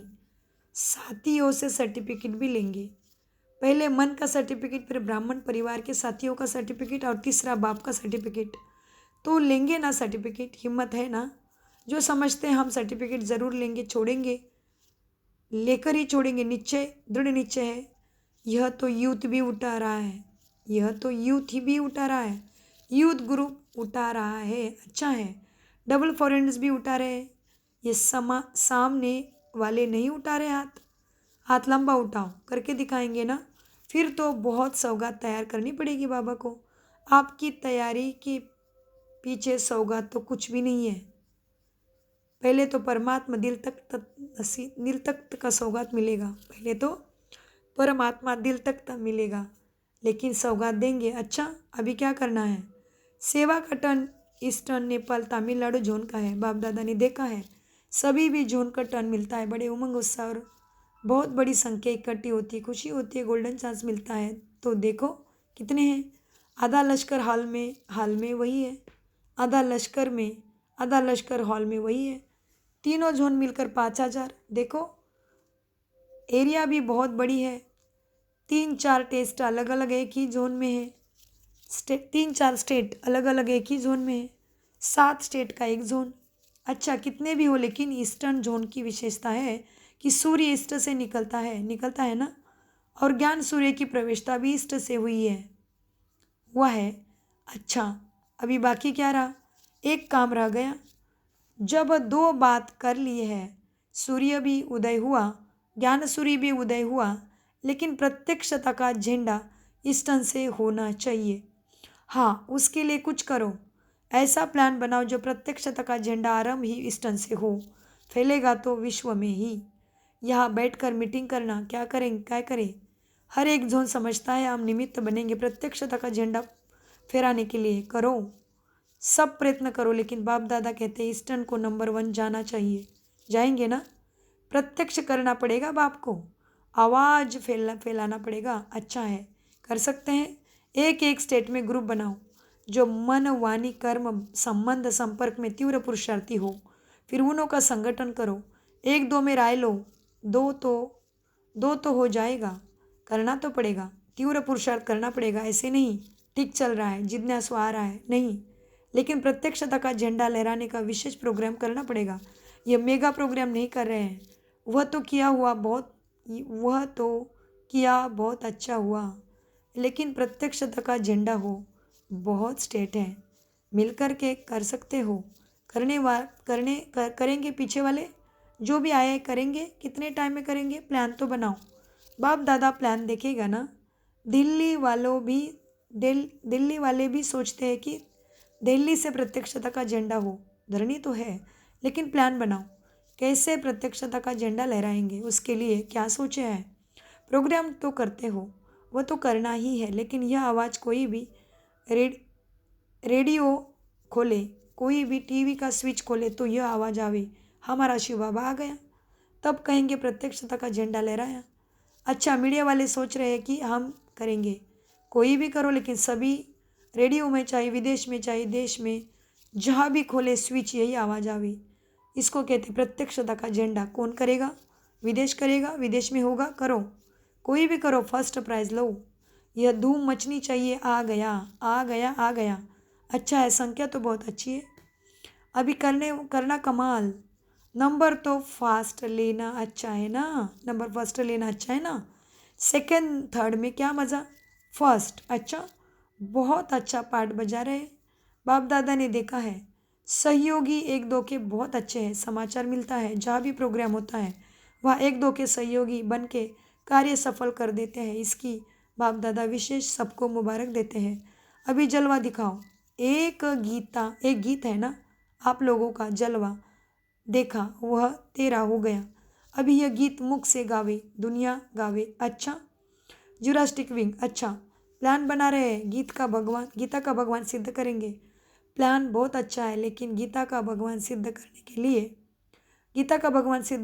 साथियों से सर्टिफिकेट भी लेंगे। पहले मन का सर्टिफिकेट, फिर ब्राह्मण परिवार के साथियों का सर्टिफिकेट और तीसरा बाप का सर्टिफिकेट। तो लेंगे ना सर्टिफिकेट, हिम्मत है ना। जो समझते हैं हम सर्टिफिकेट ज़रूर लेंगे, छोड़ेंगे, लेकर ही छोड़ेंगे। निश्चय, दृढ़ निश्चय है। यह तो यूथ भी उठा रहा है, यूथ ग्रुप उठा रहा है, अच्छा है। डबल फॉरेनर्स भी उठा रहे हैं। ये सामने वाले नहीं उठा रहे हाथ लंबा उठाओ, करके दिखाएंगे ना। फिर तो बहुत सौगात तैयार करनी पड़ेगी बाबा को। आपकी तैयारी के पीछे सौगात तो कुछ भी नहीं है। पहले तो परमात्मा दिल तक का सौगात मिलेगा। पहले तो परमात्मा दिल तक मिलेगा, लेकिन सौगात देंगे। अच्छा, अभी क्या करना है? सेवा का टर्न इस टर्न नेपाल तमिलनाडु जोन का है। बाप दादा ने देखा है सभी भी जोन का टर्न मिलता है। बड़े उमंग उत्साह और बहुत बड़ी संख्या इकट्ठी होती है, खुशी होती है, गोल्डन चांस मिलता है। तो देखो कितने हैं। आधा लश्कर हाल में वही है। आधा लश्कर हॉल में वही है। तीनों जोन मिलकर 5,000। देखो एरिया भी बहुत बड़ी है। 3-4 टेस्ट अलग अलग एक ही जोन में है। 3-4 स्टेट अलग अलग एक ही जोन में है। 7 स्टेट का एक जोन। अच्छा, कितने भी हो, लेकिन ईस्टर्न जोन की विशेषता है कि सूर्य ईस्ट से निकलता है ना। और ज्ञान सूर्य की प्रवेशता भी ईस्ट से हुआ है। अच्छा, अभी बाकी क्या रहा? एक काम रह गया। जब 2 बात कर लिए है, सूर्य भी उदय हुआ, ज्ञान सूर्य भी उदय हुआ, लेकिन प्रत्यक्षता का झंडा ईस्टर्न से होना चाहिए। हाँ, उसके लिए कुछ करो। ऐसा प्लान बनाओ जो प्रत्यक्षता का झंडा आरंभ ही ईस्टर्न से हो, फैलेगा तो विश्व में ही। यहाँ बैठकर मीटिंग करना, क्या करें? हर एक जोन समझता है हम निमित्त बनेंगे प्रत्यक्षता का झंडा फहराने के लिए। करो, सब प्रयत्न करो, लेकिन बाप दादा कहते हैं ईस्टर्न को नंबर 1 जाना चाहिए। जाएंगे ना? प्रत्यक्ष करना पड़ेगा बाप को, आवाज़ फैलाना पड़ेगा। अच्छा है, कर सकते हैं। एक स्टेट में ग्रुप बनाओ जो मन वाणी कर्म संबंध संपर्क में तीव्र पुरुषार्थी हो। फिर उन्हों का संगठन करो। 1-2 में राय लो। दो तो हो जाएगा। करना तो पड़ेगा, तीव्र पुरुषार्थ करना पड़ेगा। ऐसे नहीं ठीक चल रहा है, जिज्ञासु आ रहा है, नहीं, लेकिन प्रत्यक्षता का झंडा लहराने का विशेष प्रोग्राम करना पड़ेगा। ये मेगा प्रोग्राम नहीं कर रहे हैं। वह तो किया बहुत अच्छा हुआ, लेकिन प्रत्यक्षता का झंडा हो। बहुत स्टेट है, मिलकर के कर सकते हो। करेंगे पीछे वाले जो भी आए करेंगे। कितने टाइम में करेंगे? प्लान तो बनाओ। बाप दादा प्लान देखेगा ना। दिल्ली वाले भी सोचते हैं कि दिल्ली से प्रत्यक्षता का झंडा हो। धरनी तो है, लेकिन प्लान बनाओ कैसे प्रत्यक्षता का झंडा लहराएंगे। उसके लिए क्या सोचा है? प्रोग्राम तो करते हो, वह तो करना ही है, लेकिन यह आवाज़ कोई भी रेडियो खोले, कोई भी टीवी का स्विच खोले तो यह आवाज़ आवे, हमारा शिव बाबा आ गया। तब कहेंगे प्रत्यक्षता का झंडा लहराया। अच्छा, मीडिया वाले सोच रहे हैं कि हम करेंगे। कोई भी करो, लेकिन सभी रेडियो में चाहे विदेश में चाहे देश में जहाँ भी खोले स्विच यही आवाज़ आवे। इसको कहते प्रत्यक्षता का झंडा। कौन करेगा? विदेश करेगा, विदेश में होगा। करो, कोई भी करो, फर्स्ट प्राइज़ लो। यह धूम मचनी चाहिए। आ गया। अच्छा है, संख्या तो बहुत अच्छी है। अभी करना कमाल। नंबर तो फास्ट लेना अच्छा है ना। सेकंड थर्ड में क्या मज़ा। फर्स्ट, अच्छा, बहुत अच्छा पार्ट बजा रहे। बाप दादा ने देखा है सहयोगी 1-2 के बहुत अच्छे हैं। समाचार मिलता है जहाँ भी प्रोग्राम होता है वहाँ 1-2 के सहयोगी बन के कार्य सफल कर देते हैं। इसकी बाप दादा विशेष सबको मुबारक देते हैं। अभी जलवा दिखाओ। एक गीत है ना आप लोगों का, जलवा देखा, वह तेरा हो गया। अभी यह गीत मुख से गावे, दुनिया गावे। अच्छा, जुरास्टिक विंग। अच्छा, प्लान बना रहे हैं। गीता का भगवान सिद्ध करेंगे। प्लान बहुत अच्छा है, लेकिन गीता का भगवान सिद्ध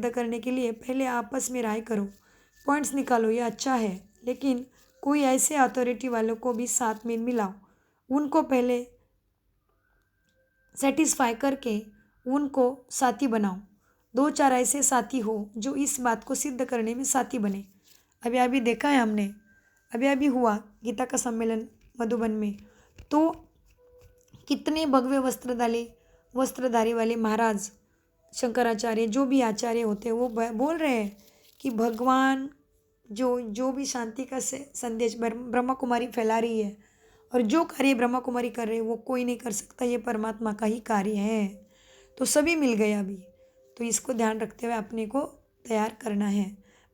करने के लिए पहले आपस में राय करो, पॉइंट्स निकालो। ये अच्छा है, लेकिन कोई ऐसे अथॉरिटी वालों को भी साथ में मिलाओ। उनको पहले सेटिस्फाई करके उनको साथी बनाओ। 2-4 ऐसे साथी हो जो इस बात को सिद्ध करने में साथी बने। अभी देखा है हमने, अभी हुआ गीता का सम्मेलन मधुबन में, तो कितने भव्य वस्त्रधारी वाले महाराज शंकराचार्य जो भी आचार्य होते हैं वो बोल रहे हैं कि भगवान जो भी शांति का संदेश ब्रह्मा कुमारी फैला रही है और जो कार्य ब्रह्मा कुमारी कर रहे हैं वो कोई नहीं कर सकता, ये परमात्मा का ही कार्य है। तो सभी मिल गए अभी। तो इसको ध्यान रखते हुए अपने को तैयार करना है।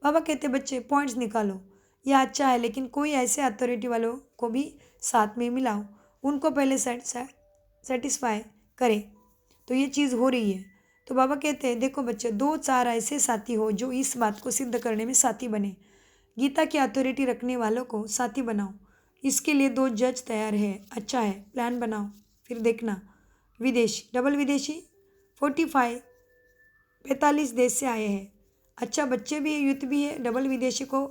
बाबा कहते बच्चे पॉइंट्स निकालो, यह अच्छा है, लेकिन कोई ऐसे अथॉरिटी वालों को भी साथ में मिलाओ। उनको पहले सेटिस्फाई करें। तो ये चीज़ हो रही है। तो बाबा कहते हैं देखो बच्चे, 2-4 ऐसे साथी हो जो इस बात को सिद्ध करने में साथी बने। गीता की अथॉरिटी रखने वालों को साथी बनाओ। इसके लिए 2 जज तैयार है। अच्छा है, प्लान बनाओ, फिर देखना। विदेशी, डबल विदेशी 45 देश से आए हैं। अच्छा, बच्चे भी है, यूथ भी है। डबल विदेशी को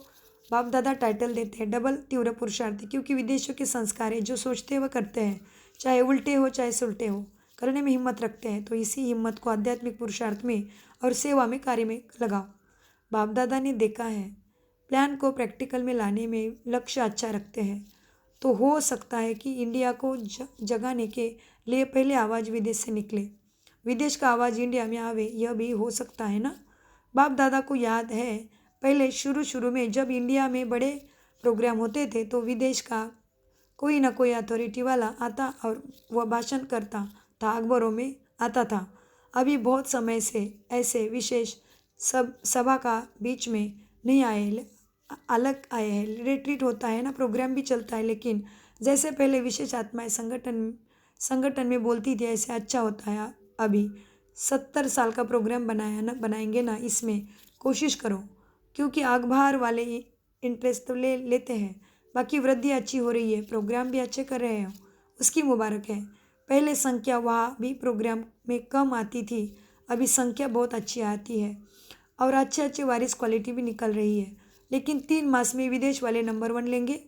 बाप दादा टाइटल देते हैं डबल तीव्र पुरुषार्थी, क्योंकि विदेशियों के संस्कार है, जो सोचते हैं वह करते हैं, चाहे उल्टे हो चाहे सुलटे हो, करने में हिम्मत रखते हैं। तो इसी हिम्मत को आध्यात्मिक पुरुषार्थ में और सेवा में, कार्य में लगाओ। बाप दादा ने देखा है, प्लान को प्रैक्टिकल में लाने में लक्ष्य अच्छा रखते हैं। तो हो सकता है कि इंडिया को जगाने के लिए पहले आवाज़ विदेश से निकले, विदेश का आवाज़ इंडिया में आवे, यह भी हो सकता है ना। बाप दादा को याद है, पहले शुरू में जब इंडिया में बड़े प्रोग्राम होते थे तो विदेश का कोई ना कोई अथॉरिटी वाला आता और वह भाषण करता था, अखबारों में आता था। अभी बहुत समय से ऐसे विशेष सभा का बीच में नहीं आए, अलग आए हैं। रिट्रीट होता है ना, प्रोग्राम भी चलता है, लेकिन जैसे पहले विशेष आत्माएं संगठन में बोलती थी, ऐसे अच्छा होता है। अभी 70 साल का प्रोग्राम बनाएंगे ना, इसमें कोशिश करो, क्योंकि अखबार वाले इंटरेस्ट तो लेते हैं। बाकी वृद्धि अच्छी हो रही है, प्रोग्राम भी अच्छे कर रहे हो, उसकी मुबारक है। पहले संख्या वहाँ भी प्रोग्राम में कम आती थी, अभी संख्या बहुत अच्छी आती है और अच्छे वारिस क्वालिटी भी निकल रही है। लेकिन 3 मास में विदेश वाले नंबर 1 लेंगे,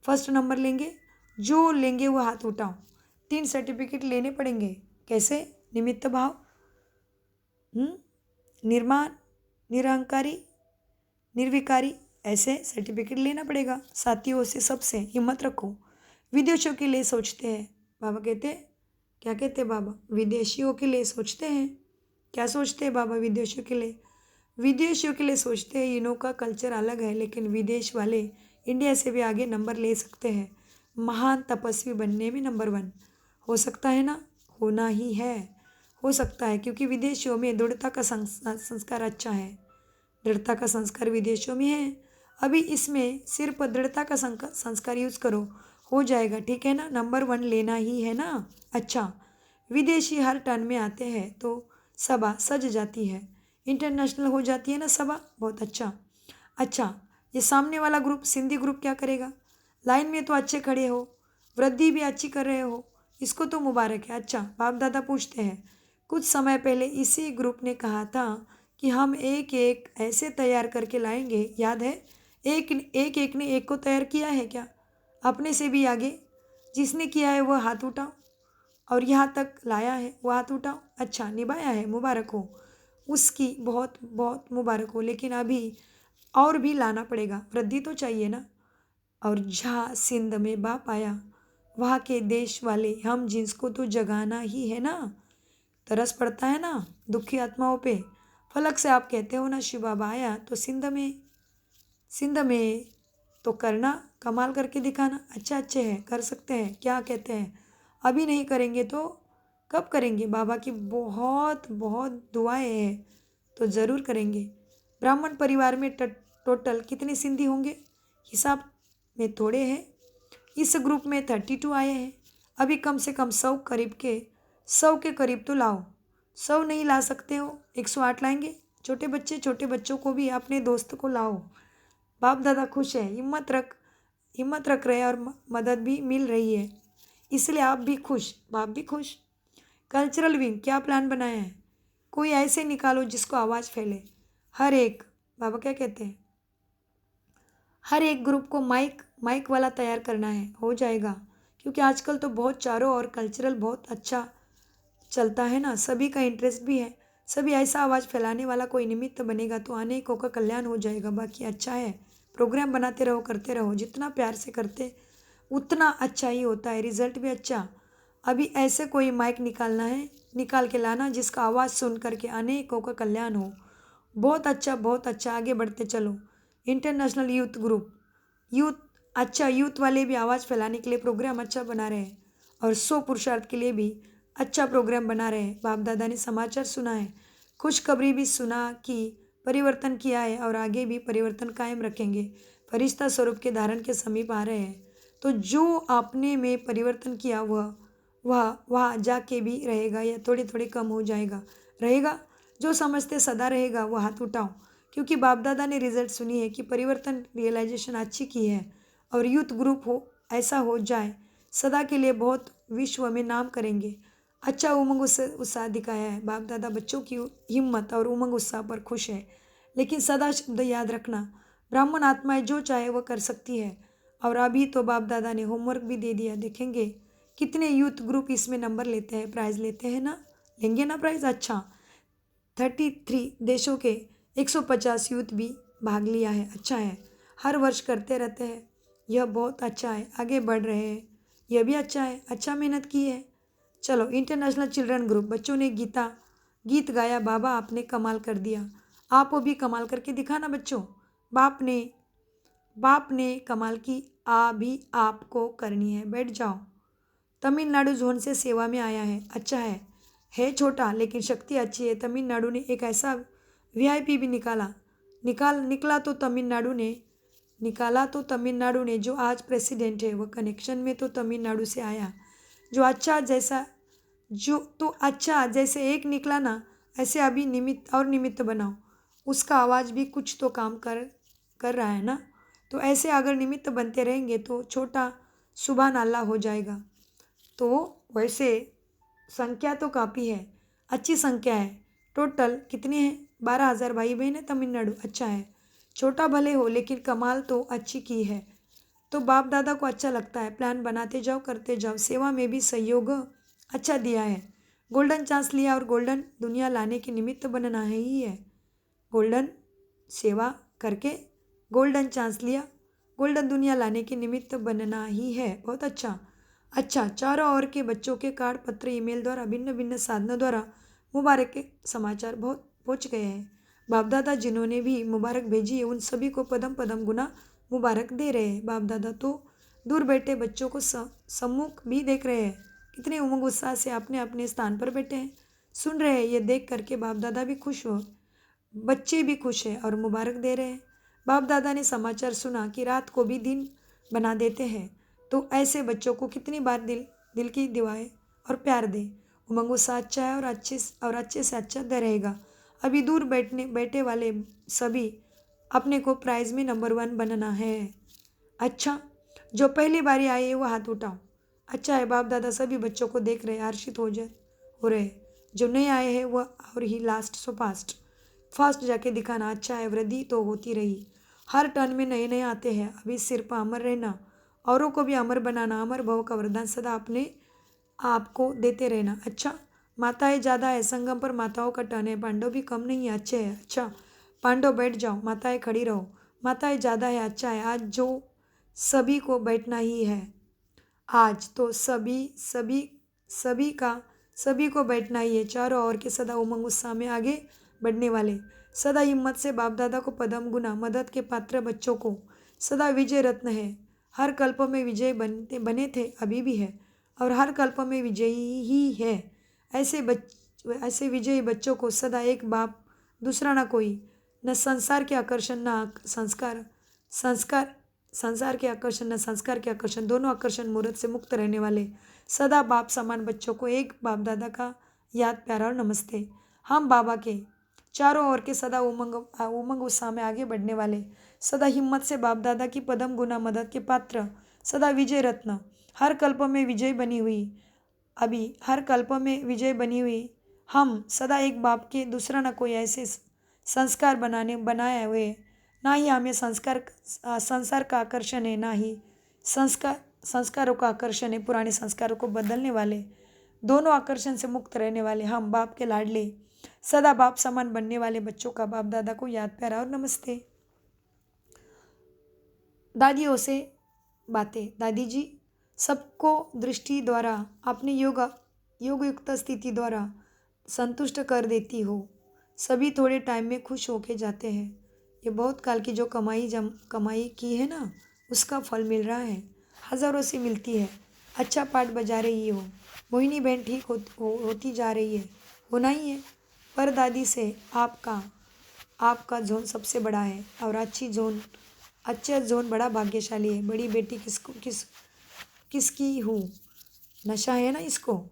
फर्स्ट नंबर लेंगे। जो लेंगे वो हाथ उठाओ। 3 सर्टिफिकेट लेने पड़ेंगे। कैसे? निमित्त भाव, निर्माण, निरहंकारी, निर्विकारी, ऐसे सर्टिफिकेट लेना पड़ेगा। साथियों से सबसे हिम्मत रखो। विदेशियों के लिए सोचते हैं, बाबा कहते हैं, क्या कहते हैं बाबा? विदेशियों के लिए सोचते हैं। क्या सोचते हैं बाबा विदेशियों के लिए? विदेशियों के लिए सोचते हैं। इनों का कल्चर अलग है, लेकिन विदेश वाले इंडिया से भी आगे नंबर ले सकते हैं। महान तपस्वी बनने में नंबर 1 हो सकता है ना, होना ही है, हो सकता है, क्योंकि विदेशियों में दृढ़ता का संस्कार अच्छा है। दृढ़ता का संस्कार विदेशों में है। अभी इसमें सिर्फ दृढ़ता का संस्कार यूज करो, हो जाएगा, ठीक है ना। नंबर 1 लेना ही है ना। अच्छा, विदेशी हर टर्न में आते हैं तो सभा सज जाती है, इंटरनेशनल हो जाती है ना सभा। बहुत अच्छा। अच्छा, ये सामने वाला ग्रुप, सिंधी ग्रुप क्या करेगा? लाइन में तो अच्छे खड़े हो, वृद्धि भी अच्छी कर रहे हो, इसको तो मुबारक है। अच्छा, बाप दादा पूछते हैं, कुछ समय पहले इसी ग्रुप ने कहा था कि हम एक एक ऐसे तैयार करके लाएंगे, याद है? एक ने एक को तैयार किया है क्या? अपने से भी आगे जिसने किया है वह हाथ उठाओ, और यहाँ तक लाया है वो हाथ उठाओ। अच्छा, निभाया है, मुबारक हो, उसकी बहुत बहुत मुबारक हो। लेकिन अभी और भी लाना पड़ेगा, वृद्धि तो चाहिए ना। और जहाँ सिंध में बाप आया, वहाँ के देश वाले हम जिसको तो जगाना ही है ना। तरस पड़ता है ना दुखी आत्माओं पे। फलक से आप कहते हो ना, शिव बाबा आया तो सिंध में तो करना, कमाल करके दिखाना। अच्छा, अच्छे हैं, कर सकते हैं, क्या कहते हैं? अभी नहीं करेंगे तो कब करेंगे? बाबा की बहुत बहुत दुआएं हैं, तो ज़रूर करेंगे। ब्राह्मण परिवार में टोटल कितने सिंधी होंगे? हिसाब में थोड़े हैं। इस ग्रुप में 32 आए हैं। अभी कम से कम 100 के करीब तो लाओ। 100 नहीं ला सकते हो, 108 लाएंगे। छोटे बच्चों को भी, अपने दोस्त को लाओ। बाप दादा खुश है, हिम्मत रख रहे हैं और मदद भी मिल रही है, इसलिए आप भी खुश, बाप भी खुश। कल्चरल विंग क्या प्लान बनाया है? कोई ऐसे निकालो जिसको आवाज़ फैले। हर एक, बाबा क्या कहते हैं, हर एक ग्रुप को माइक वाला तैयार करना है, हो जाएगा, क्योंकि आजकल तो बहुत चारों और कल्चरल बहुत अच्छा चलता है ना, सभी का इंटरेस्ट भी है। सभी ऐसा आवाज़ फैलाने वाला कोई निमित्त बनेगा तो अनेकों का कल्याण हो जाएगा। बाकी अच्छा है, प्रोग्राम बनाते रहो, करते रहो, जितना प्यार से करते उतना अच्छा ही होता है, रिजल्ट भी अच्छा। अभी ऐसे कोई माइक निकाल के लाना जिसका आवाज़ सुन करके अनेकों का कल्याण हो। बहुत अच्छा, आगे बढ़ते चलो। इंटरनेशनल यूथ ग्रुप, यूथ वाले भी आवाज़ फैलाने के लिए प्रोग्राम अच्छा बना रहे हैं, और 100 पुरुषार्थ के लिए भी अच्छा प्रोग्राम बना रहे हैं। बाप दादा ने समाचार सुना है, खुशखबरी भी सुना कि परिवर्तन किया है और आगे भी परिवर्तन कायम रखेंगे। फरिश्ता स्वरूप के धारण के समीप आ रहे हैं। तो जो आपने में परिवर्तन किया वह वहाँ जाके भी रहेगा या थोड़े थोड़े कम हो जाएगा, रहेगा। जो समझते सदा रहेगा वो हाथ उठाओ, क्योंकि बाप दादा ने रिजल्ट सुनी है कि परिवर्तन रियलाइजेशन अच्छी की है और यूथ ग्रुप हो ऐसा हो जाए सदा के लिए बहुत विश्व में नाम करेंगे। अच्छा उमंग उत्साह दिखाया है। बाप दादा बच्चों की हिम्मत और उमंग उत्साह पर खुश है, लेकिन सदा शब्द याद रखना, ब्राह्मण आत्माएं जो चाहे वह कर सकती है। और अभी तो बाप दादा ने होमवर्क भी दे दिया, देखेंगे कितने यूथ ग्रुप इसमें नंबर लेते हैं, प्राइज लेते हैं ना, लेंगे ना प्राइज। अच्छा 33 देशों के 150 यूथ भी भाग लिया है, अच्छा है। हर वर्ष करते रहते हैं, यह बहुत अच्छा है, आगे बढ़ रहे हैं, यह भी अच्छा है, अच्छा मेहनत की है। चलो इंटरनेशनल चिल्ड्रन ग्रुप, बच्चों ने गीत गाया, बाबा आपने कमाल कर दिया। आप भी कमाल करके दिखाना बच्चों, बाप ने कमाल की, आ भी आपको करनी है। बैठ जाओ। तमिलनाडु जोन से सेवा में आया है, अच्छा है छोटा लेकिन शक्ति अच्छी है। तमिलनाडु ने एक ऐसा वीआईपी भी निकाला तो तमिलनाडु ने जो आज प्रेसिडेंट है, वह कनेक्शन में तो तमिलनाडु से आया। जो अच्छा जैसे एक निकला ना, ऐसे अभी निमित्त बनाओ, उसका आवाज़ भी कुछ तो काम कर रहा है ना। तो ऐसे अगर निमित्त बनते रहेंगे तो छोटा सुबह अल्लाह हो जाएगा। तो वैसे संख्या तो काफ़ी है, अच्छी संख्या है। टोटल कितने हैं? 12,000 भाई बहन है तमिलनाडु, अच्छा है। छोटा भले हो लेकिन कमाल तो अच्छी की है। तो बाप दादा को अच्छा लगता है, प्लान बनाते जाओ, करते जाओ, सेवा में भी सहयोग अच्छा दिया है। गोल्डन चांस लिया और गोल्डन दुनिया लाने के निमित्त बनना ही है। गोल्डन सेवा करके गोल्डन चांस लिया, गोल्डन दुनिया लाने के निमित्त बनना ही है। बहुत अच्छा। चारों ओर के बच्चों के कार्ड, पत्र, ईमेल द्वारा भिन्न भिन्न साधनों द्वारा मुबारक के समाचार बहुत पहुँच गए हैं। बाप दादा जिन्होंने भी मुबारक भेजी है, उन सभी को पदम पदम गुना मुबारक दे रहे हैं। बाप दादा तो दूर बैठे बच्चों को सम्मुख भी देख रहे हैं, कितने उमंग उत्साह से अपने अपने स्थान पर बैठे हैं, सुन रहे हैं। ये देख करके बाप दादा भी खुश हो, बच्चे भी खुश हैं और मुबारक दे रहे हैं। बाप दादा ने समाचार सुना कि रात को भी दिन बना देते हैं, तो ऐसे बच्चों को कितनी बार दिल की दुआएं और प्यार दे। उमंग उत्साह अच्छा है और अच्छे से अच्छा दे रहेगा। अभी दूर बैठे वाले सभी अपने को प्राइज में नंबर 1 बनना है। अच्छा, जो पहली बारी आए हैं वो हाथ उठाओ। अच्छा है, बाप दादा सभी बच्चों को देख रहे, हर्षित हो रहे। जो नए आए हैं वह और ही लास्ट सो फास्ट जाके दिखाना। अच्छा है, वृद्धि तो होती रही, हर टर्न में नए नए आते हैं। अभी सिर पर अमर रहना, औरों को भी अमर बनाना, अमर भव का वरदान सदा अपने आपको देते रहना। अच्छा, माताएं ज़्यादा है, संगम पर माताओं का टर्न है, पांडव भी कम नहीं है, अच्छे है। अच्छा, पांडव बैठ जाओ, माताएं खड़ी रहो, माताएं ज़्यादा है, अच्छा है। आज जो सभी को बैठना ही है, आज तो सभी को बैठना ही है। चारों ओर के सदा उमंग उत्साह में आगे बढ़ने वाले, सदा हिम्मत से बाप दादा को पदम गुना मदद के पात्र बच्चों को सदा विजय रत्न है। हर कल्प में विजय बने थे, अभी भी है और हर कल्प में विजयी ही है। ऐसे विजयी बच्चों को सदा एक बाप, दूसरा ना कोई, न संसार के आकर्षण न संसार के आकर्षण न संस्कार के आकर्षण, दोनों आकर्षण मूर्त से मुक्त रहने वाले सदा बाप समान बच्चों को एक बाप दादा का याद, प्यारा और नमस्ते। हम बाबा के चारों ओर के सदा उमंग उत्साह में आगे बढ़ने वाले, सदा हिम्मत से बाप दादा की पदम गुना मदद के पात्र, सदा विजय रत्न, हर कल्प में विजय बनी हुई, अभी हर कल्प में विजय बनी हुई। हम सदा एक बाप के, दूसरा न कोई, ऐसे संस्कार बनाए हुए। ना ही हमें संसार का आकर्षण है, ना ही संस्कारों का आकर्षण है। पुराने संस्कारों को बदलने वाले, दोनों आकर्षण से मुक्त रहने वाले हम बाप के लाडले, सदा बाप समान बनने वाले बच्चों का बाप दादा को याद, प्यारा और नमस्ते। दादियों से बातें। दादी जी, सबको दृष्टि द्वारा अपनी योग युक्त स्थिति द्वारा संतुष्ट कर देती हो। सभी थोड़े टाइम में खुश होके जाते हैं। ये बहुत काल की जो कमाई की है ना, उसका फल मिल रहा है, हज़ारों से मिलती है। अच्छा पाठ बजा रही हो, मोहिनी बहन ठीक होती जा रही है, होना ही है। पर दादी से आपका जोन सबसे बड़ा है और अच्छा जोन बड़ा भाग्यशाली है। बड़ी बेटी किसकी हूँ, नशा है ना इसको।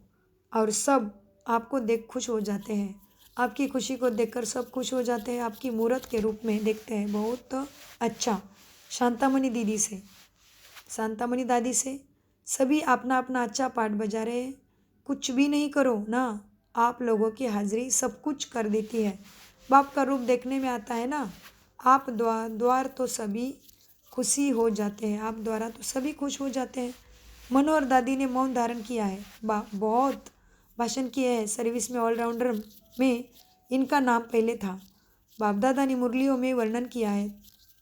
और सब आपको देख खुश हो जाते हैं, आपकी खुशी को देखकर सब खुश हो जाते हैं, आपकी मूर्त के रूप में देखते हैं। बहुत अच्छा। शांतामणि दीदी से, शांतामणि दादी से सभी अपना अपना अच्छा पाठ बजा रहे हैं। कुछ भी नहीं करो ना, आप लोगों की हाजिरी सब कुछ कर देती है। बाप का रूप देखने में आता है ना, आप द्वार तो सभी खुशी हो जाते हैं, आप द्वारा तो सभी खुश हो जाते हैं। मनोहर दादी ने मौन धारण किया है, बहुत भाषण किए हैं। सर्विस में ऑलराउंडर में इनका नाम पहले था। बाप दादा ने मुरलियों में वर्णन किया है,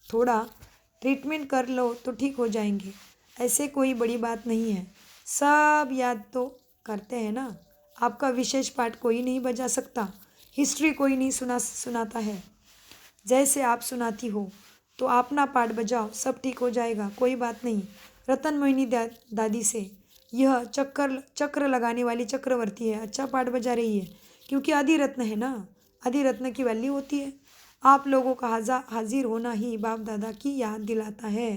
थोड़ा ट्रीटमेंट कर लो तो ठीक हो जाएंगे, ऐसे कोई बड़ी बात नहीं है। सब याद तो करते हैं ना। आपका विशेष पाठ कोई नहीं बजा सकता, हिस्ट्री कोई नहीं सुनाता है। जैसे आप सुनाती हो तो अपना पाठ बजाओ, सब ठीक हो जाएगा, कोई बात नहीं। रतन मोहिनी दादी से, यह चक्र लगाने वाली चक्रवर्ती है, अच्छा पाठ बजा रही है, क्योंकि आदि रत्न है ना, आदि रत्न की वैल्यू होती है। आप लोगों का हाजिर होना ही बाप दादा की याद दिलाता है।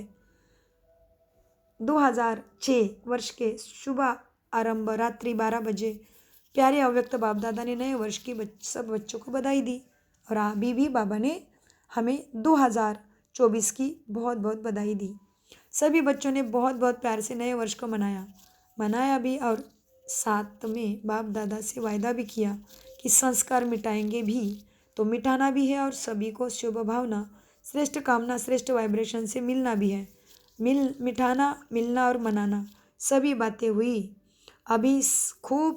2006 वर्ष के शुभ आरंभ रात्रि 12 बजे प्यारे अव्यक्त बाप दादा ने नए वर्ष की सब बच्चों को बधाई दी। और अभी भी बाबा ने हमें 2024 की बहुत बहुत बधाई दी। सभी बच्चों ने बहुत बहुत प्यार से नए वर्ष को मनाया भी। और साथ में बाप दादा से वायदा भी किया कि संस्कार मिटाएंगे भी तो मिटाना भी है, और सभी को शुभ भावना, श्रेष्ठ कामना, श्रेष्ठ वाइब्रेशन से मिलना भी है। मिटाना, मिलना और मनाना, सभी बातें हुई। अभी खूब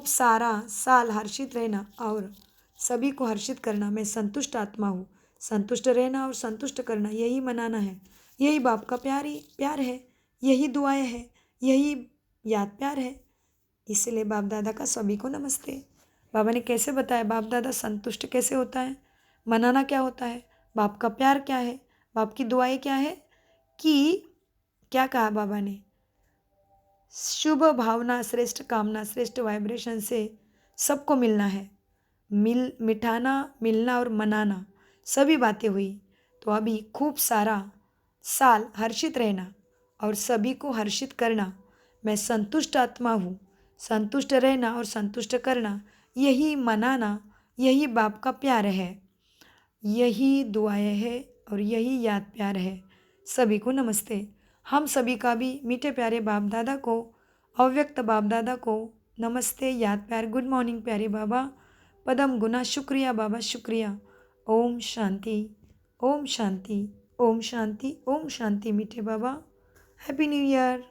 सारा साल हर्षित रहना और सभी को हर्षित करना। मैं संतुष्ट आत्मा हूँ, संतुष्ट रहना और संतुष्ट करना, यही मनाना है। यही बाप का प्यार है, यही दुआएं है, यही याद प्यार है। इसलिए बाप दादा का सभी को नमस्ते। बाबा ने कैसे बताया बाप दादा संतुष्ट कैसे होता है, मनाना क्या होता है, बाप का प्यार क्या है, बाप की दुआएं क्या है। कि क्या कहा बाबा ने, शुभ भावना, श्रेष्ठ कामना, श्रेष्ठ वाइब्रेशन से सबको मिलना है। मिठाना, मिलना और मनाना, सभी बातें हुई। तो अभी खूब सारा साल हर्षित रहना और सभी को हर्षित करना। मैं संतुष्ट आत्मा हूँ, संतुष्ट रहना और संतुष्ट करना, यही मनाना, यही बाप का प्यार है, यही दुआएं है और यही याद प्यार है। सभी को नमस्ते। हम सभी का भी मीठे प्यारे बाप दादा को, अव्यक्त बाप दादा को नमस्ते, याद प्यार, गुड मॉर्निंग प्यारे बाबा, पदम गुना, शुक्रिया बाबा, शुक्रिया। ओम शांति, ओम शांति, ओम शांति, ओम शांति मीठे बाबा। Happy new year.